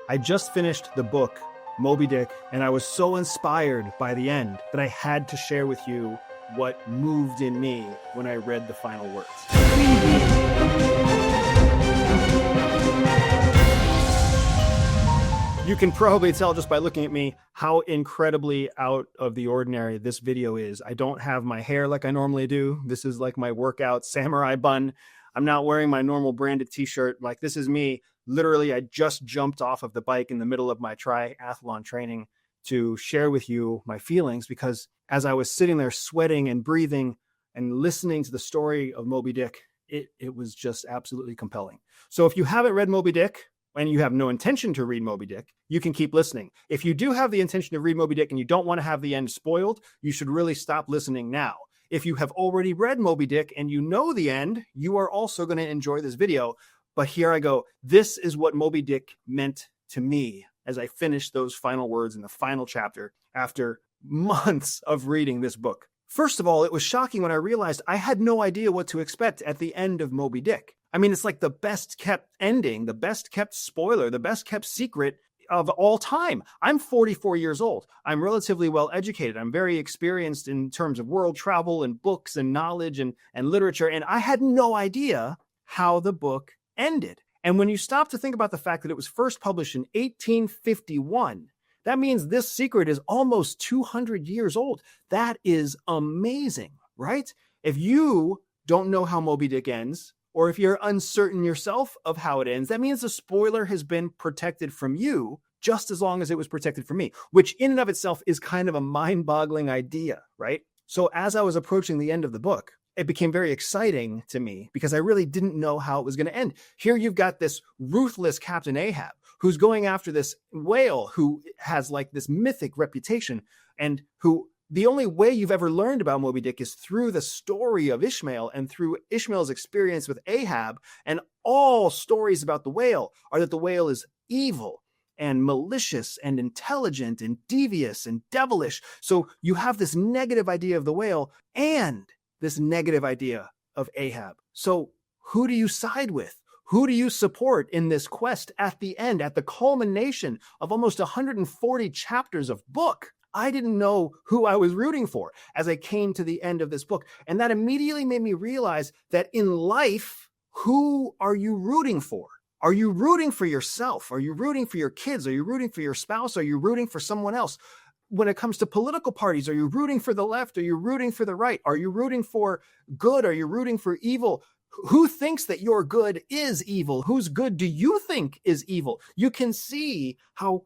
I just finished the book, Moby Dick, and I was so inspired by the end that I had to share with you what moved in me when I read the final words. You can probably tell just by looking at me how incredibly out of the ordinary this video is. I don't have my hair like I normally do. This is like my workout samurai bun. I'm not wearing my normal branded t-shirt. Like, this is me. Literally, I just jumped off of the bike in the middle of my triathlon training to share with you my feelings, because as I was sitting there sweating and breathing and listening to the story of Moby Dick, it was just absolutely compelling. So if you haven't read Moby Dick, and you have no intention to read Moby Dick, you can keep listening. If you do have the intention to read Moby Dick and you don't want to have the end spoiled, you should really stop listening now. If you have already read Moby Dick and you know the end, you are also going to enjoy this video. But here I go. This is what Moby Dick meant to me as I finished those final words in the final chapter after months of reading this book. First of all, it was shocking when I realized I had no idea what to expect at the end of Moby Dick. I mean, it's like the best kept ending, the best kept spoiler, the best kept secret of all time. I'm 44 years old. I'm relatively well educated. I'm very experienced in terms of world travel and books and knowledge and literature. And I had no idea how the book ended. And when you stop to think about the fact that it was first published in 1851, that means this secret is almost 200 years old. That is amazing, right? If you don't know how Moby Dick ends, or if you're uncertain yourself of how it ends, that means the spoiler has been protected from you just as long as it was protected from me, which in and of itself is kind of a mind-boggling idea, right? So as I was approaching the end of the book, it became very exciting to me because I really didn't know how it was going to end. Here you've got this ruthless Captain Ahab who's going after this whale who has like this mythic reputation, and who the only way you've ever learned about Moby Dick is through the story of Ishmael and through Ishmael's experience with Ahab. And all stories about the whale are that the whale is evil and malicious and intelligent and devious and devilish. So you have this negative idea of the whale and this negative idea of Ahab. So who do you side with? Who do you support in this quest at the end, at the culmination of almost 140 chapters of book? I didn't know who I was rooting for as I came to the end of this book. And that immediately made me realize that in life, who are you rooting for? Are you rooting for yourself? Are you rooting for your kids? Are you rooting for your spouse? Are you rooting for someone else? When it comes to political parties, are you rooting for the left? Are you rooting for the right? Are you rooting for good? Are you rooting for evil? Who thinks that your good is evil? Whose good do you think is evil? You can see how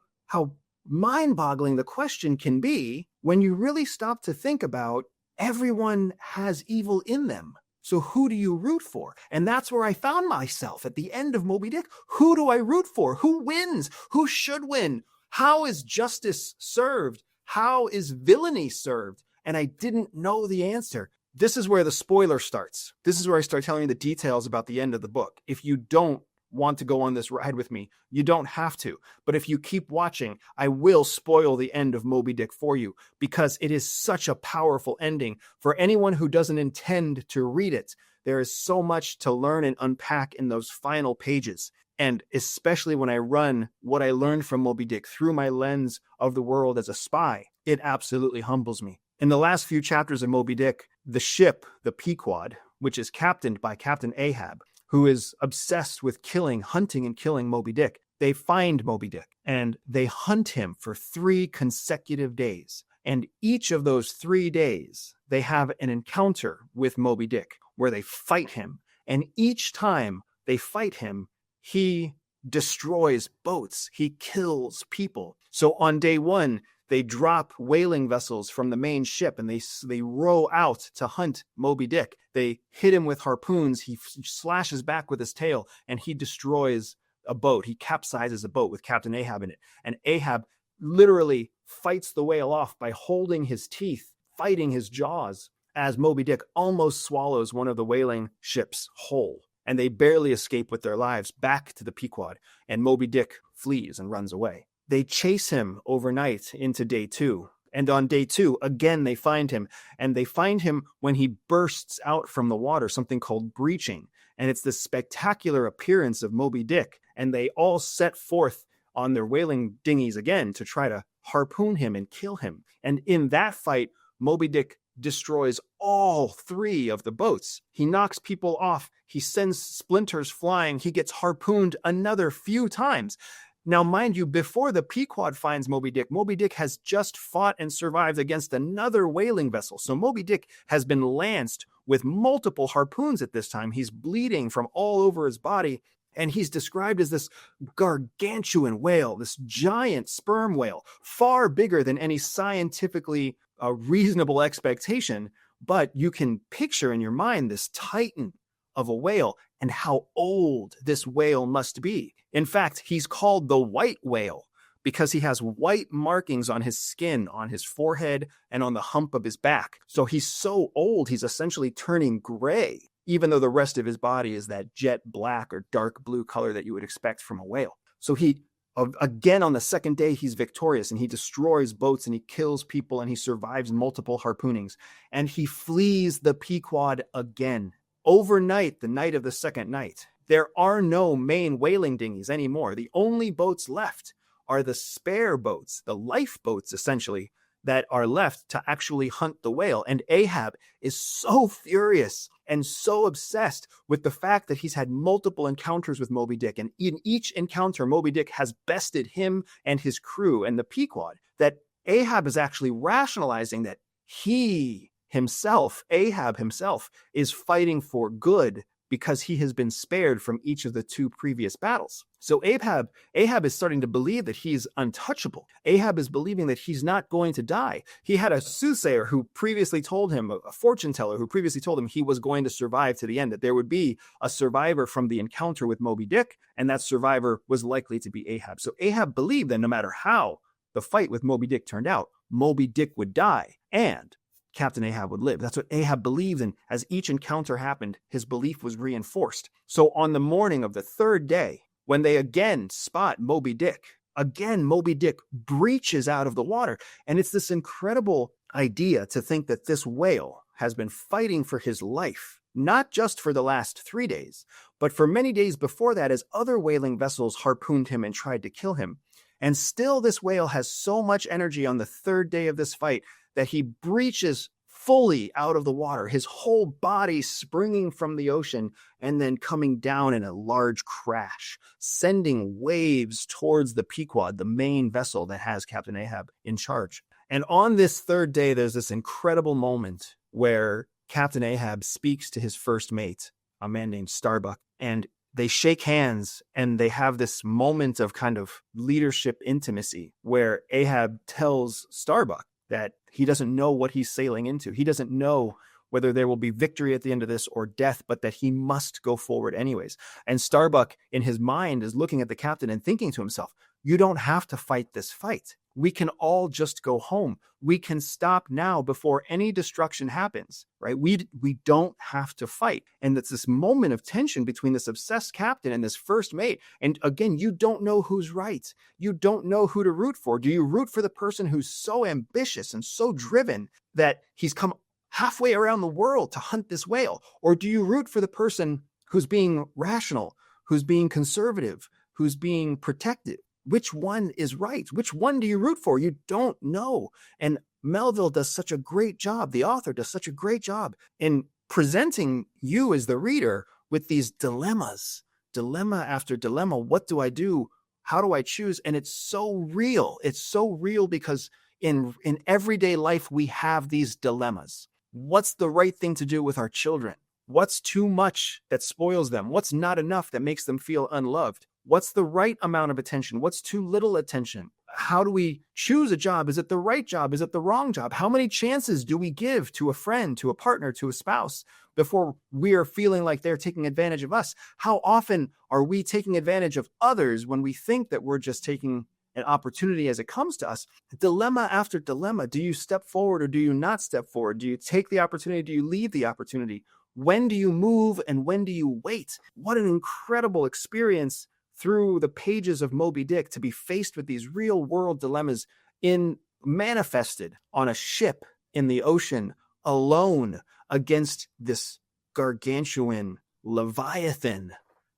mind-boggling the question can be when you really stop to think about everyone has evil in them. So who do you root for? And that's where I found myself at the end of Moby Dick. Who do I root for? Who wins? Who should win? How is justice served? How is villainy served? And I didn't know the answer. This is where the spoiler starts. This is where I start telling you the details about the end of the book. If you don't want to go on this ride with me, you don't have to. But if you keep watching, I will spoil the end of Moby Dick for you, because it is such a powerful ending. For anyone who doesn't intend to read it, there is so much to learn and unpack in those final pages. And especially when I run what I learned from Moby Dick through my lens of the world as a spy, it absolutely humbles me. In the last few chapters of Moby Dick, the ship, the Pequod, which is captained by Captain Ahab, who is obsessed with hunting and killing Moby Dick, they find Moby Dick and they hunt him for 3 consecutive days. And each of those 3 days, they have an encounter with Moby Dick where they fight him. And each time they fight him, he destroys boats. He kills people. So on day 1, they drop whaling vessels from the main ship and they row out to hunt Moby Dick. They hit him with harpoons. He slashes back with his tail and he destroys a boat. He capsizes a boat with Captain Ahab in it. And Ahab literally fights the whale off by holding his teeth, fighting his jaws, as Moby Dick almost swallows one of the whaling ships whole. And they barely escape with their lives back to the Pequod. And Moby Dick flees and runs away. They chase him overnight into day 2. And on day 2, again, they find him. And they find him when he bursts out from the water, something called breaching. And it's this spectacular appearance of Moby Dick. And they all set forth on their whaling dinghies again to try to harpoon him and kill him. And in that fight, Moby Dick destroys all 3 of the boats. He knocks people off. He sends splinters flying. He gets harpooned another few times. Now, mind you, before the Pequod finds Moby Dick has just fought and survived against another whaling vessel. So Moby Dick has been lanced with multiple harpoons at this time. He's bleeding from all over his body. And he's described as this gargantuan whale, this giant sperm whale, far bigger than any scientifically reasonable expectation. But you can picture in your mind this titan of a whale and how old this whale must be. In fact, he's called the white whale because he has white markings on his skin, on his forehead, and on the hump of his back. So he's so old, he's essentially turning gray, even though the rest of his body is that jet black or dark blue color that you would expect from a whale. So he, again, on the second day, he's victorious and he destroys boats and he kills people and he survives multiple harpoonings. And he flees the Pequod again. Overnight, the night of the second night, there are no main whaling dinghies anymore. The only boats left are the spare boats, the lifeboats essentially, that are left to actually hunt the whale. And Ahab is so furious and so obsessed with the fact that he's had multiple encounters with Moby Dick. And in each encounter, Moby Dick has bested him and his crew and the Pequod, that Ahab is actually rationalizing that Ahab himself, is fighting for good because he has been spared from each of the 2 previous battles. So Ahab is starting to believe that he's untouchable. Ahab is believing that he's not going to die. He had a soothsayer who previously told him, a fortune teller who previously told him he was going to survive to the end, that there would be a survivor from the encounter with Moby Dick, and that survivor was likely to be Ahab. So Ahab believed that no matter how the fight with Moby Dick turned out, Moby Dick would die, and Captain Ahab would live. That's what Ahab believed, and as each encounter happened, his belief was reinforced. So on the morning of the 3rd day, when they again spot Moby Dick, again Moby Dick breaches out of the water. And it's this incredible idea to think that this whale has been fighting for his life, not just for the last 3 days, but for many days before that, as other whaling vessels harpooned him and tried to kill him. And still this whale has so much energy on the 3rd day of this fight that he breaches fully out of the water, his whole body springing from the ocean and then coming down in a large crash, sending waves towards the Pequod, the main vessel that has Captain Ahab in charge. And on this 3rd day, there's this incredible moment where Captain Ahab speaks to his first mate, a man named Starbuck, and they shake hands and they have this moment of kind of leadership intimacy where Ahab tells Starbuck that he doesn't know what he's sailing into. He doesn't know whether there will be victory at the end of this or death, but that he must go forward anyways. And Starbuck, in his mind, is looking at the captain and thinking to himself, you don't have to fight this fight. We can all just go home. We can stop now before any destruction happens, right? We don't have to fight. And it's this moment of tension between this obsessed captain and this first mate. And again, you don't know who's right. You don't know who to root for. Do you root for the person who's so ambitious and so driven that he's come halfway around the world to hunt this whale? Or do you root for the person who's being rational, who's being conservative, who's being protective? Which one is right? Which one do you root for? You don't know. And Melville does such a great job. The author does such a great job in presenting you as the reader with these dilemmas, dilemma after dilemma. What do I do? How do I choose? And it's so real. It's so real because in everyday life, we have these dilemmas. What's the right thing to do with our children? What's too much that spoils them? What's not enough that makes them feel unloved? What's the right amount of attention? What's too little attention? How do we choose a job? Is it the right job? Is it the wrong job? How many chances do we give to a friend, to a partner, to a spouse before we are feeling like they're taking advantage of us? How often are we taking advantage of others when we think that we're just taking an opportunity as it comes to us? Dilemma after dilemma. Do you step forward or do you not step forward? Do you take the opportunity? Do you leave the opportunity? When do you move and when do you wait? What an incredible experience through the pages of Moby Dick to be faced with these real world dilemmas manifested on a ship in the ocean alone against this gargantuan leviathan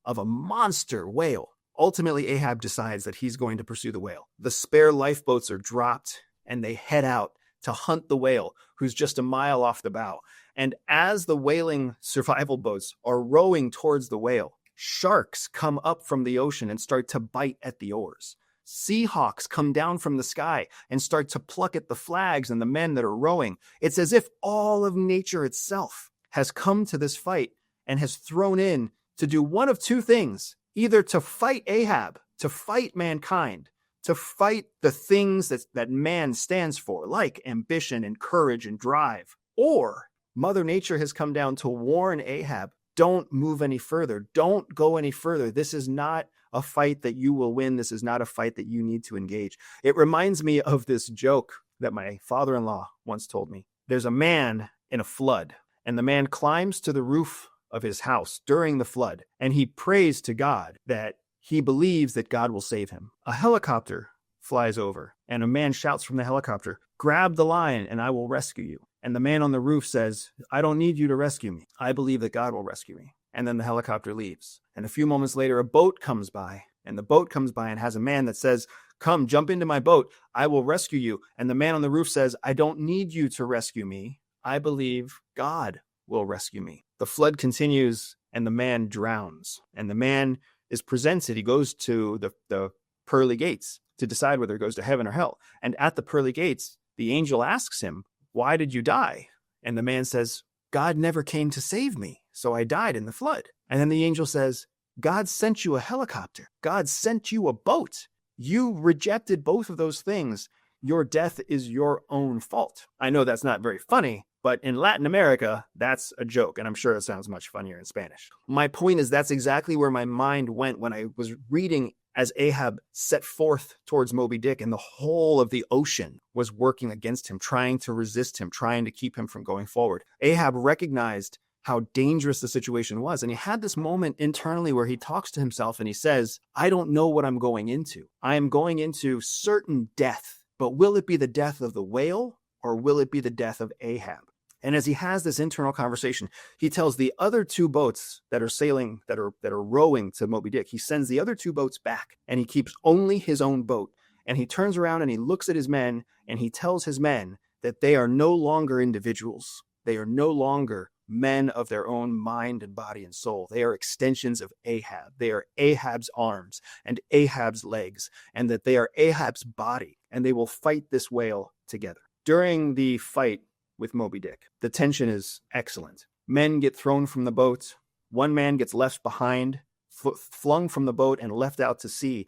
of a monster whale. Ultimately, Ahab decides that he's going to pursue the whale. The spare lifeboats are dropped, and they head out to hunt the whale, who's just a mile off the bow. And as the whaling survival boats are rowing towards the whale, sharks come up from the ocean and start to bite at the oars. Seahawks come down from the sky and start to pluck at the flags and the men that are rowing. It's as if all of nature itself has come to this fight and has thrown in to do one of two things: either to fight Ahab, to fight mankind, to fight the things that man stands for, like ambition and courage and drive, or Mother Nature has come down to warn Ahab, don't move any further. Don't go any further. This is not a fight that you will win. This is not a fight that you need to engage. It reminds me of this joke that my father-in-law once told me. There's a man in a flood, and the man climbs to the roof of his house during the flood, and he prays to God that he believes that God will save him. A helicopter flies over, and a man shouts from the helicopter, "Grab the line and I will rescue you." And the man on the roof says, "I don't need you to rescue me. I believe that God will rescue me." And then the helicopter leaves. And a few moments later, a boat comes by, and the boat comes by and has a man that says, "Come, jump into my boat. I will rescue you." And the man on the roof says, "I don't need you to rescue me. I believe God will rescue me." The flood continues, and the man drowns. And the man is presented. He goes to the pearly gates to decide whether he goes to heaven or hell. And at the pearly gates, the angel asks him, "Why did you die?" And the man says, "God never came to save me, so I died in the flood." And then the angel says, "God sent you a helicopter. God sent you a boat. You rejected both of those things. Your death is your own fault." I know that's not very funny, but in Latin America, that's a joke, and I'm sure it sounds much funnier in Spanish. My point is that's exactly where my mind went when I was reading as Ahab set forth towards Moby Dick, and the whole of the ocean was working against him, trying to resist him, trying to keep him from going forward. Ahab recognized how dangerous the situation was, and he had this moment internally where he talks to himself and he says, "I don't know what I'm going into. I am going into certain death, but will it be the death of the whale or will it be the death of Ahab?" And as he has this internal conversation, he tells the other two boats that are sailing, that are rowing to Moby Dick, he sends the other two boats back, and he keeps only his own boat. And he turns around and he looks at his men, and he tells his men that they are no longer individuals. They are no longer men of their own mind and body and soul. They are extensions of Ahab. They are Ahab's arms and Ahab's legs, and that they are Ahab's body, and they will fight this whale together. During the fight with Moby Dick, the tension is excellent. Men get thrown from the boat. One man gets left behind, flung from the boat and left out to sea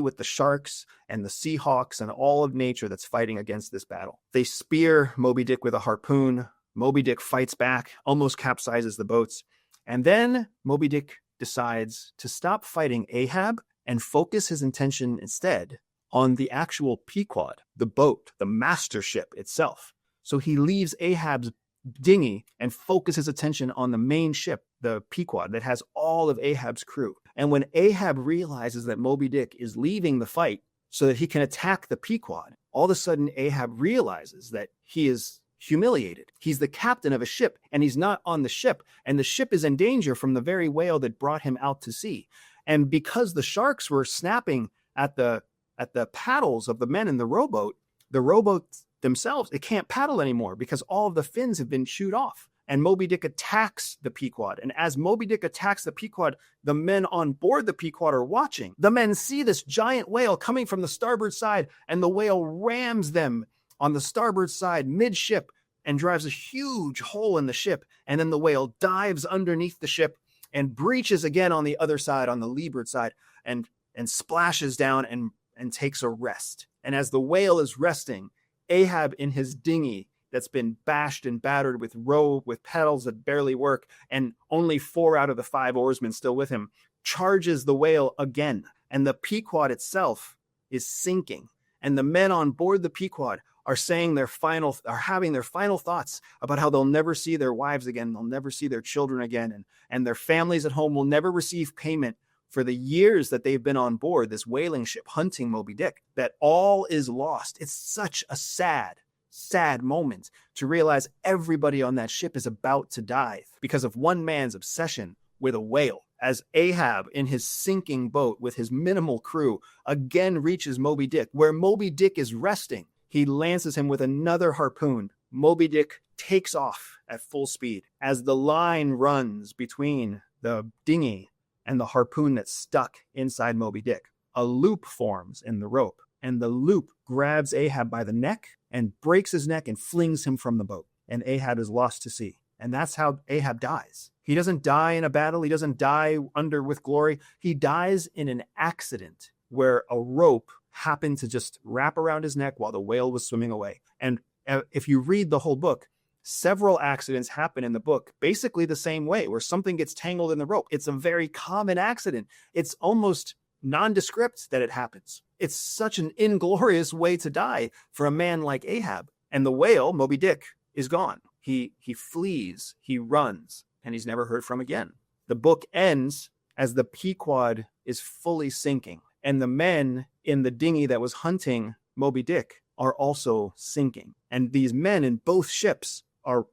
with the sharks and the Seahawks and all of nature that's fighting against this battle. They spear Moby Dick with a harpoon. Moby Dick fights back, almost capsizes the boats. And then Moby Dick decides to stop fighting Ahab and focus his intention instead on the actual Pequod, the boat, the master ship itself. So he leaves Ahab's dinghy and focuses attention on the main ship, the Pequod, that has all of Ahab's crew. And when Ahab realizes that Moby Dick is leaving the fight so that he can attack the Pequod, all of a sudden Ahab realizes that he is humiliated. He's the captain of a ship, and he's not on the ship, and the ship is in danger from the very whale that brought him out to sea. And because the sharks were snapping at the paddles of the men in the rowboat themselves, it can't paddle anymore because all of the fins have been chewed off. And Moby Dick attacks the Pequod. And as Moby Dick attacks the Pequod, the men on board the Pequod are watching. The men see this giant whale coming from the starboard side, and the whale rams them on the starboard side midship and drives a huge hole in the ship. And then the whale dives underneath the ship and breaches again on the other side, on the leeward side, and splashes down and takes a rest. And as the whale is resting, Ahab in his dinghy that's been bashed and battered with pedals that barely work, and only 4 out of the 5 oarsmen still with him, charges the whale again. And the Pequod itself is sinking. And the men on board the Pequod are having their final thoughts about how they'll never see their wives again, they'll never see their children again, and their families at home will never receive payment for the years that they've been on board this whaling ship hunting Moby Dick, that all is lost. It's such a sad, sad moment to realize everybody on that ship is about to die because of one man's obsession with a whale. as Ahab in his sinking boat with his minimal crew again reaches Moby Dick, where Moby Dick is resting. He lances him with another harpoon. Moby Dick takes off at full speed. As the line runs between the dinghy and the harpoon that's stuck inside Moby Dick, a loop forms in the rope, and the loop grabs Ahab by the neck and breaks his neck and flings him from the boat. And Ahab is lost to sea. And that's how Ahab dies. He doesn't die in a battle. He doesn't die with glory. He dies in an accident where a rope happened to just wrap around his neck while the whale was swimming away. And if you read the whole book, several accidents happen in the book basically the same way, where something gets tangled in the rope. It's a very common accident. It's almost nondescript that it happens. It's such an inglorious way to die for a man like Ahab. And the whale, Moby Dick, is gone. He flees, he runs, and he's never heard from again. The book ends as the Pequod is fully sinking, and the men in the dinghy that was hunting Moby Dick are also sinking. And these men in both ships are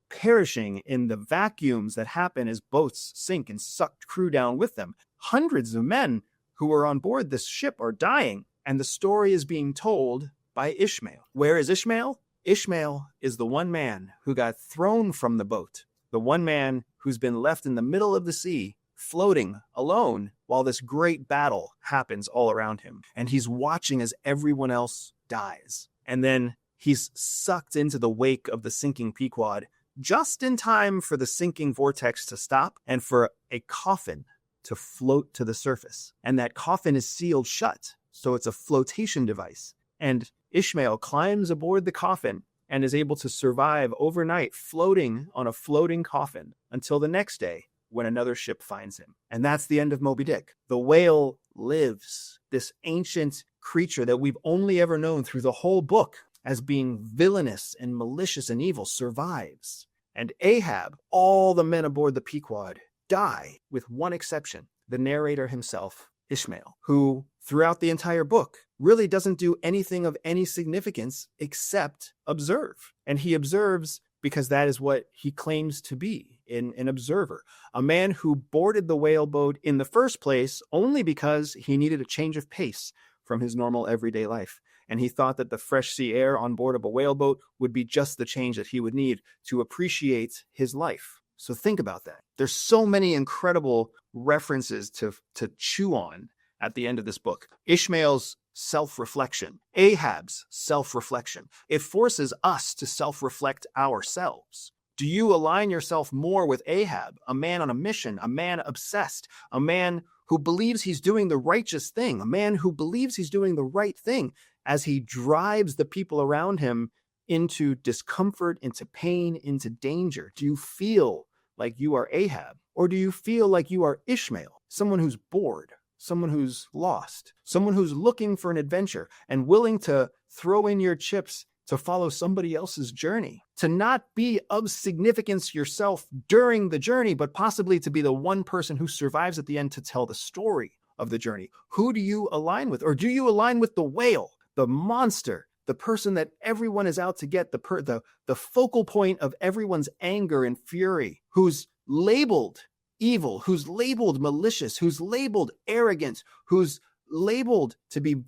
perishing in the vacuums that happen as boats sink and suck crew down with them. Hundreds of men who are on board this ship are dying, and the story is being told by Ishmael. Where is Ishmael? Ishmael is the one man who got thrown from the boat, the one man who's been left in the middle of the sea, floating alone while this great battle happens all around him. And he's watching as everyone else dies. And then he's sucked into the wake of the sinking Pequod just in time for the sinking vortex to stop and for a coffin to float to the surface. And that coffin is sealed shut, so it's a flotation device. And Ishmael climbs aboard the coffin and is able to survive overnight floating on a floating coffin until the next day when another ship finds him. And that's the end of Moby Dick. The whale lives. This ancient creature that we've only ever known through the whole book as being villainous and malicious and evil survives. And Ahab, all the men aboard the Pequod, die, with one exception, the narrator himself, Ishmael, who throughout the entire book really doesn't do anything of any significance except observe. And he observes because that is what he claims to be, an observer, a man who boarded the whale boat in the first place only because he needed a change of pace from his normal everyday life. And he thought that the fresh sea air on board of a whale boat would be just the change that he would need to appreciate his life. So think about that. There's so many incredible references to chew on at the end of this book. Ishmael's self-reflection, Ahab's self-reflection. It forces us to self-reflect ourselves. Do you align yourself more with Ahab, a man on a mission, a man obsessed, a man who believes he's doing the righteous thing, a man who believes he's doing the right thing as he drives the people around him into discomfort, into pain, into danger? Do you feel like you are Ahab? Or do you feel like you are Ishmael, someone who's bored, someone who's lost, someone who's looking for an adventure and willing to throw in your chips to follow somebody else's journey, to not be of significance yourself during the journey, but possibly to be the one person who survives at the end to tell the story of the journey? Who do you align with? Or do you align with the whale, the monster, the person that everyone is out to get, the focal point of everyone's anger and fury, who's labeled evil, who's labeled malicious, who's labeled arrogant, who's labeled to be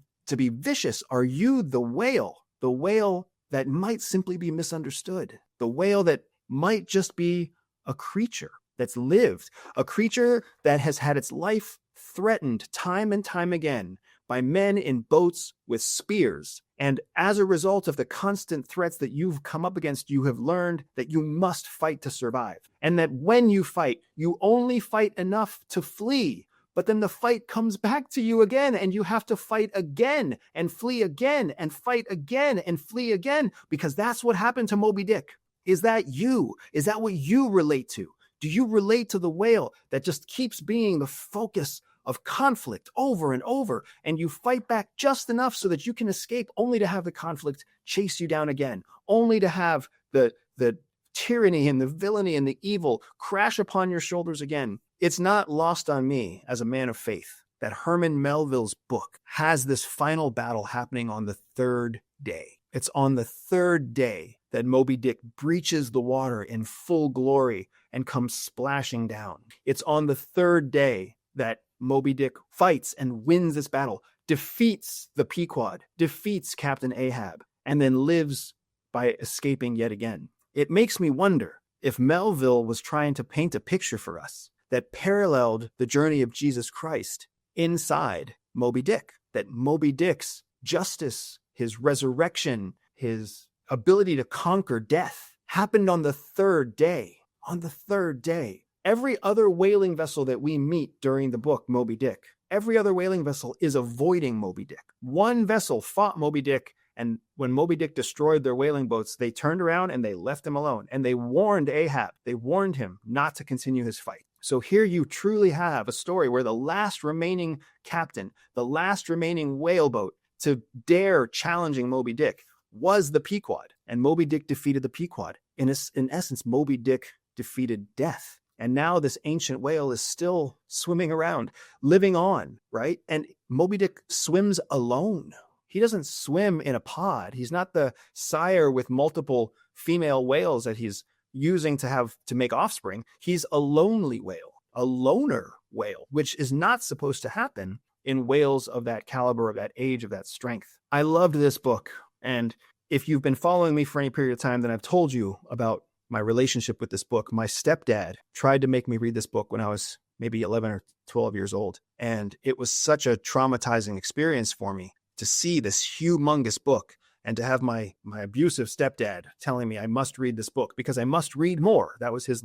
vicious? Are you the whale that might simply be misunderstood, the whale that might just be a creature that's lived, a creature that has had its life threatened time and time again by men in boats with spears? And as a result of the constant threats that you've come up against, you have learned that you must fight to survive. And that when you fight, you only fight enough to flee. But then the fight comes back to you again, and you have to fight again and flee again and fight again and flee again, because that's what happened to Moby Dick. Is that you? Is that what you relate to? Do you relate to the whale that just keeps being the focus of conflict over and over, and you fight back just enough so that you can escape, only to have the conflict chase you down again, only to have the tyranny and the villainy and the evil crash upon your shoulders again? It's not lost on me as a man of faith that Herman Melville's book has this final battle happening on the third day. It's on the third day that Moby Dick breaches the water in full glory and comes splashing down. It's on the third day that Moby Dick fights and wins this battle, defeats the Pequod, defeats Captain Ahab, and then lives by escaping yet again. It makes me wonder if Melville was trying to paint a picture for us that paralleled the journey of Jesus Christ inside Moby Dick, that Moby Dick's justice, his resurrection, his ability to conquer death happened on the third day. On the third day. Every other whaling vessel that we meet during the book Moby Dick, every other whaling vessel is avoiding Moby Dick. One vessel fought Moby Dick, and when Moby Dick destroyed their whaling boats, they turned around and they left him alone. And they warned Ahab, they warned him not to continue his fight. So here you truly have a story where the last remaining captain, the last remaining whale boat to dare challenging Moby Dick was the Pequod. And Moby Dick defeated the Pequod. In essence, Moby Dick defeated death. And now this ancient whale is still swimming around, living on, right? And Moby Dick swims alone. He doesn't swim in a pod. He's not the sire with multiple female whales that he's using to make offspring. He's a lonely whale, a loner whale, which is not supposed to happen in whales of that caliber, of that age, of that strength. I loved this book. And if you've been following me for any period of time, then I've told you about my relationship with this book. My stepdad tried to make me read this book when I was maybe 11 or 12 years old. And it was such a traumatizing experience for me to see this humongous book and to have my abusive stepdad telling me I must read this book because I must read more. That was his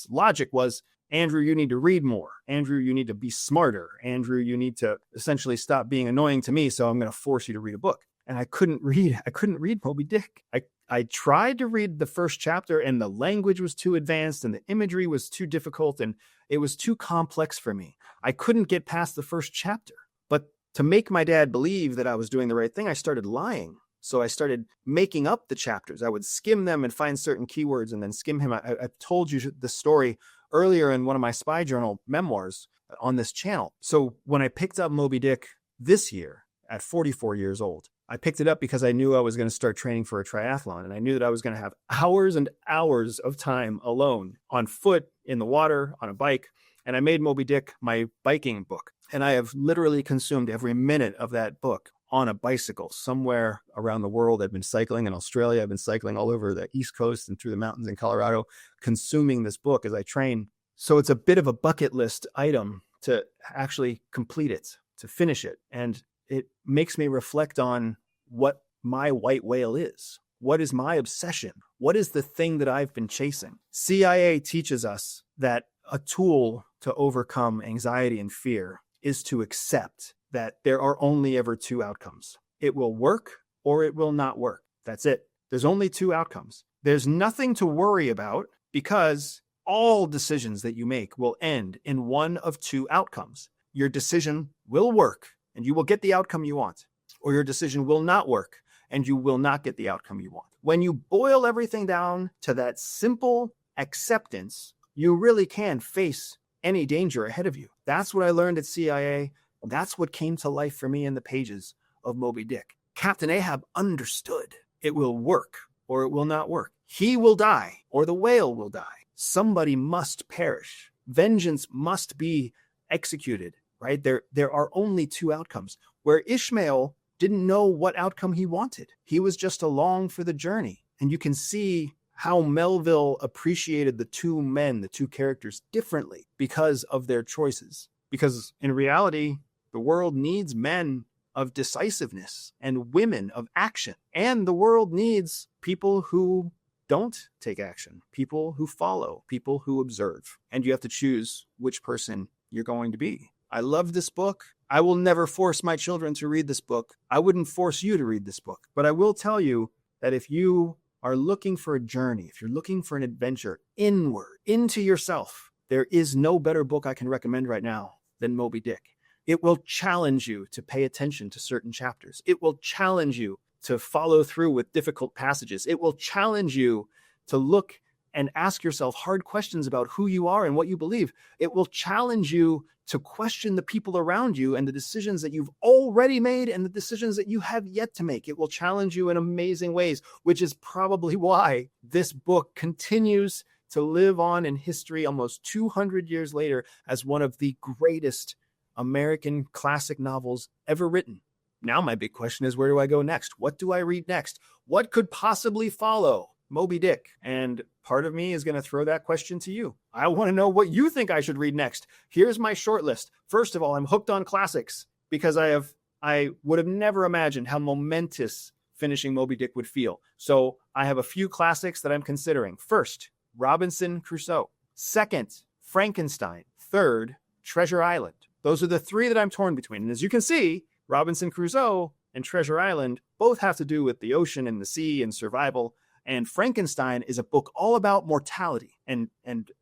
logic was, Andrew, you need to read more. Andrew, you need to be smarter. Andrew, you need to essentially stop being annoying to me. So I'm going to force you to read a book. And I couldn't read Moby Dick. I tried to read the first chapter and the language was too advanced and the imagery was too difficult and it was too complex for me. I couldn't get past the first chapter. But to make my dad believe that I was doing the right thing, I started lying. So I started making up the chapters. I would skim them and find certain keywords and then skim him. I told you the story earlier in one of my spy journal memoirs on this channel. So when I picked up Moby Dick this year at 44 years old, I picked it up because I knew I was going to start training for a triathlon. And I knew that I was going to have hours and hours of time alone on foot, in the water, on a bike. And I made Moby Dick my biking book. And I have literally consumed every minute of that book on a bicycle somewhere around the world. I've been cycling in Australia. I've been cycling all over the East Coast and through the mountains in Colorado, consuming this book as I train. So it's a bit of a bucket list item to actually complete it, to finish it. And it makes me reflect on what my white whale is. What is my obsession? What is the thing that I've been chasing? CIA teaches us that a tool to overcome anxiety and fear is to accept that there are only ever two outcomes. It will work or it will not work. That's it. There's only two outcomes. There's nothing to worry about because all decisions that you make will end in one of two outcomes. Your decision will work and you will get the outcome you want, or your decision will not work and you will not get the outcome you want. When you boil everything down to that simple acceptance, you really can face any danger ahead of you. That's what I learned at CIA. That's what came to life for me in the pages of Moby Dick. Captain Ahab understood it will work or it will not work. He will die or the whale will die. Somebody must perish. Vengeance must be executed, right? There are only two outcomes. Where Ishmael didn't know what outcome he wanted. He was just along for the journey. And you can see how Melville appreciated the two men, the two characters differently because of their choices. Because in reality, the world needs men of decisiveness and women of action. And the world needs people who don't take action, people who follow, people who observe. And you have to choose which person you're going to be. I love this book. I will never force my children to read this book. I wouldn't force you to read this book. But I will tell you that if you are looking for a journey, if you're looking for an adventure inward, into yourself, there is no better book I can recommend right now than Moby Dick. It will challenge you to pay attention to certain chapters. It will challenge you to follow through with difficult passages. It will challenge you to look and ask yourself hard questions about who you are and what you believe. It will challenge you to question the people around you and the decisions that you've already made and the decisions that you have yet to make. It will challenge you in amazing ways, which is probably why this book continues to live on in history almost 200 years later as one of the greatest American classic novels ever written. Now my big question is, where do I go next? What do I read next? What could possibly follow Moby Dick? And part of me is going to throw that question to you. I want to know what you think I should read next. Here's my short list. First of all, I'm hooked on classics because I would have never imagined how momentous finishing Moby Dick would feel. So I have a few classics that I'm considering. First, Robinson Crusoe. Second, Frankenstein. Third, Treasure Island. Those are the three that I'm torn between. And as you can see, Robinson Crusoe and Treasure Island both have to do with the ocean and the sea and survival. And Frankenstein is a book all about mortality and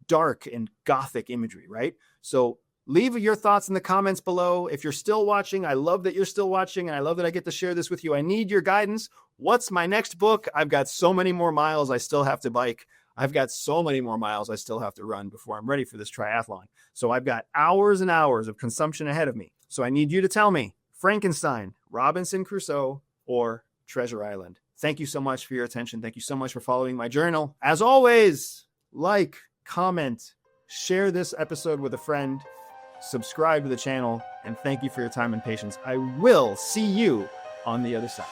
dark and gothic imagery, right? So leave your thoughts in the comments below. If you're still watching, I love that you're still watching, and I love that I get to share this with you. I need your guidance. What's my next book? I've got so many more miles I still have to bike. I've got so many more miles I still have to run before I'm ready for this triathlon. So I've got hours and hours of consumption ahead of me. So I need you to tell me, Frankenstein, Robinson Crusoe, or Treasure Island. Thank you so much for your attention. Thank you so much for following my journal. As always, like, comment, share this episode with a friend, subscribe to the channel, and thank you for your time and patience. I will see you on the other side.